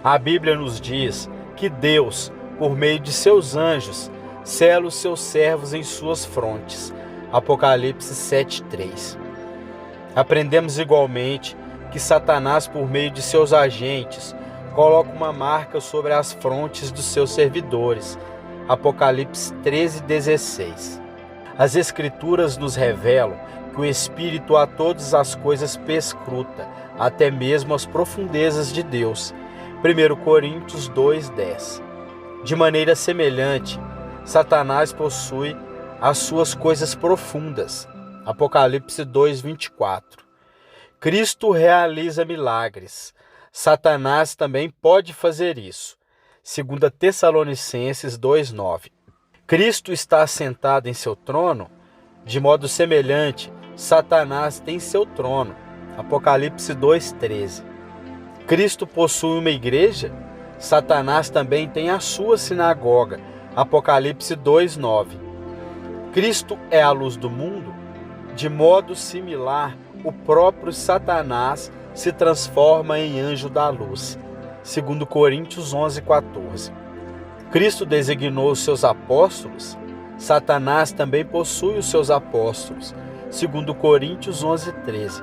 A Bíblia nos diz que Deus, por meio de seus anjos, sela os seus servos em suas frontes. Apocalipse 7:3. Aprendemos igualmente que Satanás, por meio de seus agentes, coloca uma marca sobre as frontes dos seus servidores. Apocalipse 13:16. As Escrituras nos revelam que o Espírito a todas as coisas perscruta, até mesmo as profundezas de Deus. 1 Coríntios 2:10. De maneira semelhante, Satanás possui as suas coisas profundas. Apocalipse 2:24. Cristo realiza milagres. Satanás também pode fazer isso. 2 Tessalonicenses 2:9. Cristo está assentado em seu trono? De modo semelhante, Satanás tem seu trono. Apocalipse 2:13. Cristo possui uma igreja? Satanás também tem a sua sinagoga. Apocalipse 2:9. Cristo é a luz do mundo? De modo similar, o próprio Satanás se transforma em anjo da luz. 2 Coríntios 11:14. Cristo designou os seus apóstolos? Satanás também possui os seus apóstolos. 2 Coríntios 11:13.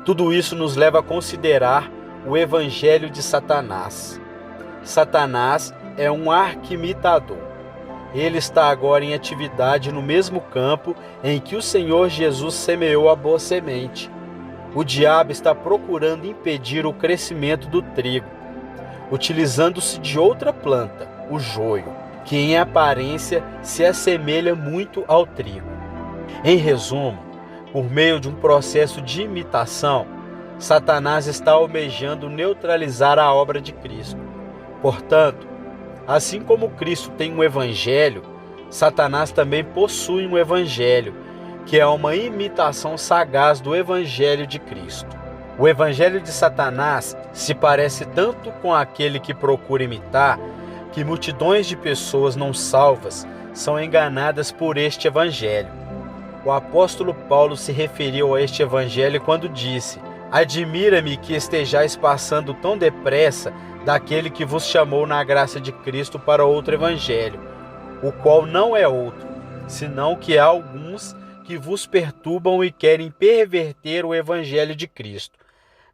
Tudo isso nos leva a considerar o evangelho de Satanás. Satanás é um arquimitador. Ele está agora em atividade no mesmo campo em que o Senhor Jesus semeou a boa semente. O diabo está procurando impedir o crescimento do trigo, utilizando-se de outra planta, o joio, que em aparência se assemelha muito ao trigo. Em resumo, por meio de um processo de imitação, Satanás está almejando neutralizar a obra de Cristo. Portanto, assim como Cristo tem um evangelho, Satanás também possui um evangelho, que é uma imitação sagaz do evangelho de Cristo. O evangelho de Satanás se parece tanto com aquele que procura imitar, que multidões de pessoas não salvas são enganadas por este evangelho. O apóstolo Paulo se referiu a este evangelho quando disse: "Admira-me que estejais passando tão depressa daquele que vos chamou na graça de Cristo para outro evangelho, o qual não é outro, senão que há alguns que vos perturbam e querem perverter o evangelho de Cristo."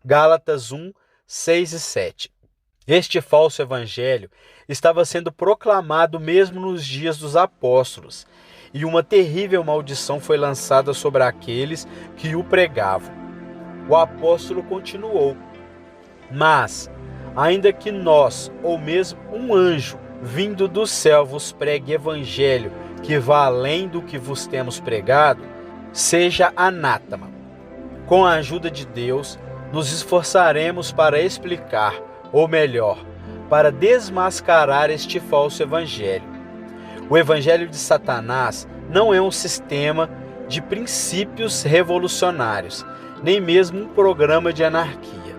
Gálatas 1:6 e 7. Este falso evangelho estava sendo proclamado mesmo nos dias dos apóstolos, e uma terrível maldição foi lançada sobre aqueles que o pregavam. O apóstolo continuou: "Mas, ainda que nós, ou mesmo um anjo, vindo do céu, vos pregue evangelho que vá além do que vos temos pregado, seja anátema. Com a ajuda de Deus, nos esforçaremos para explicar, ou melhor, para desmascarar este falso evangelho. O evangelho de Satanás não é um sistema de princípios revolucionários, nem mesmo um programa de anarquia.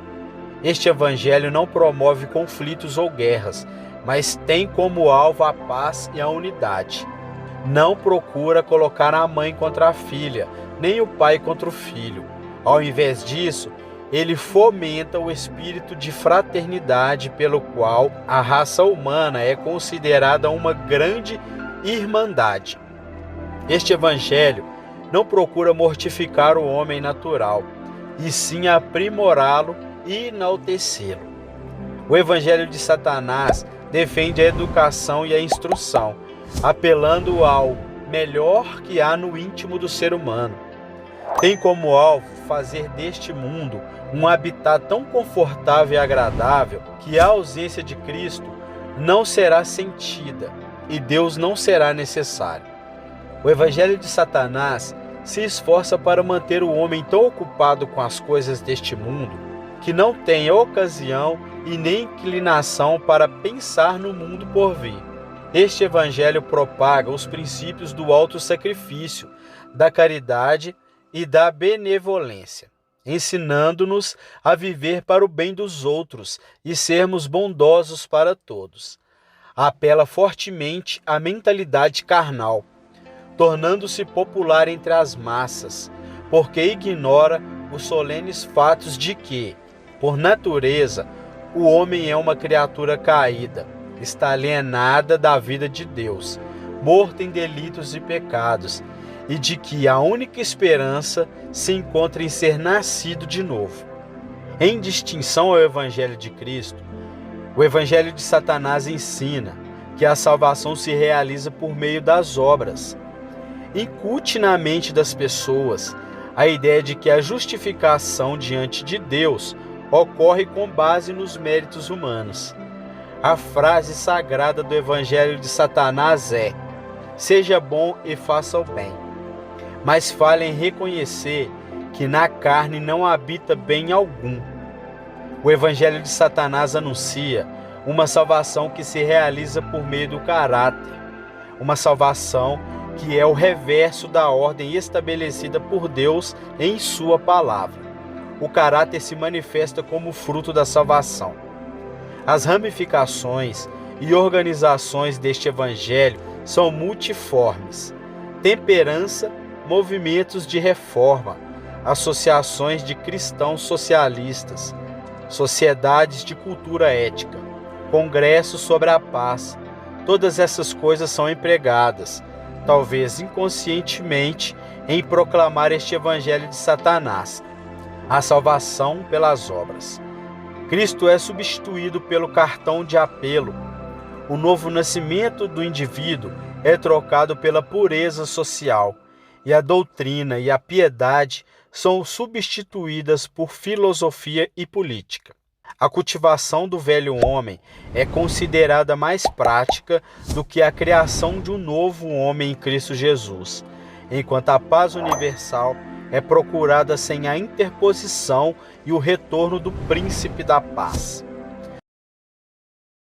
Este evangelho não promove conflitos ou guerras, mas tem como alvo a paz e a unidade. Não procura colocar a mãe contra a filha, nem o pai contra o filho. Ao invés disso, ele fomenta o espírito de fraternidade pelo qual a raça humana é considerada uma grande irmandade. Este evangelho não procura mortificar o homem natural, e sim aprimorá-lo e enaltecê-lo. O evangelho de Satanás defende a educação e a instrução, apelando ao melhor que há no íntimo do ser humano. Tem como alvo fazer deste mundo um habitat tão confortável e agradável que a ausência de Cristo não será sentida e Deus não será necessário. O evangelho de Satanás se esforça para manter o homem tão ocupado com as coisas deste mundo que não tem ocasião e nem inclinação para pensar no mundo por vir. Este evangelho propaga os princípios do autossacrifício, da caridade e da benevolência, ensinando-nos a viver para o bem dos outros e sermos bondosos para todos. Apela fortemente à mentalidade carnal, tornando-se popular entre as massas, porque ignora os solenes fatos de que, por natureza, o homem é uma criatura caída, está alienada da vida de Deus, morto em delitos e pecados, e de que a única esperança se encontra em ser nascido de novo. Em distinção ao Evangelho de Cristo, o Evangelho de Satanás ensina que a salvação se realiza por meio das obras. Incute na mente das pessoas a ideia de que a justificação diante de Deus ocorre com base nos méritos humanos. A frase sagrada do Evangelho de Satanás é: seja bom e faça o bem. Mas fale em reconhecer que na carne não habita bem algum. O Evangelho de Satanás anuncia uma salvação que se realiza por meio do caráter, uma salvação que é o reverso da ordem estabelecida por Deus em sua palavra. O caráter se manifesta como fruto da salvação. As ramificações e organizações deste evangelho são multiformes: temperança, movimentos de reforma, associações de cristãos socialistas, sociedades de cultura ética, congressos sobre a paz. Todas essas coisas são empregadas, talvez inconscientemente, em proclamar este evangelho de Satanás, a salvação pelas obras. Cristo é substituído pelo cartão de apelo. O novo nascimento do indivíduo é trocado pela pureza social, e a doutrina e a piedade são substituídas por filosofia e política. A cultivação do velho homem é considerada mais prática do que a criação de um novo homem em Cristo Jesus, enquanto a paz universal é procurada sem a interposição e o retorno do príncipe da paz.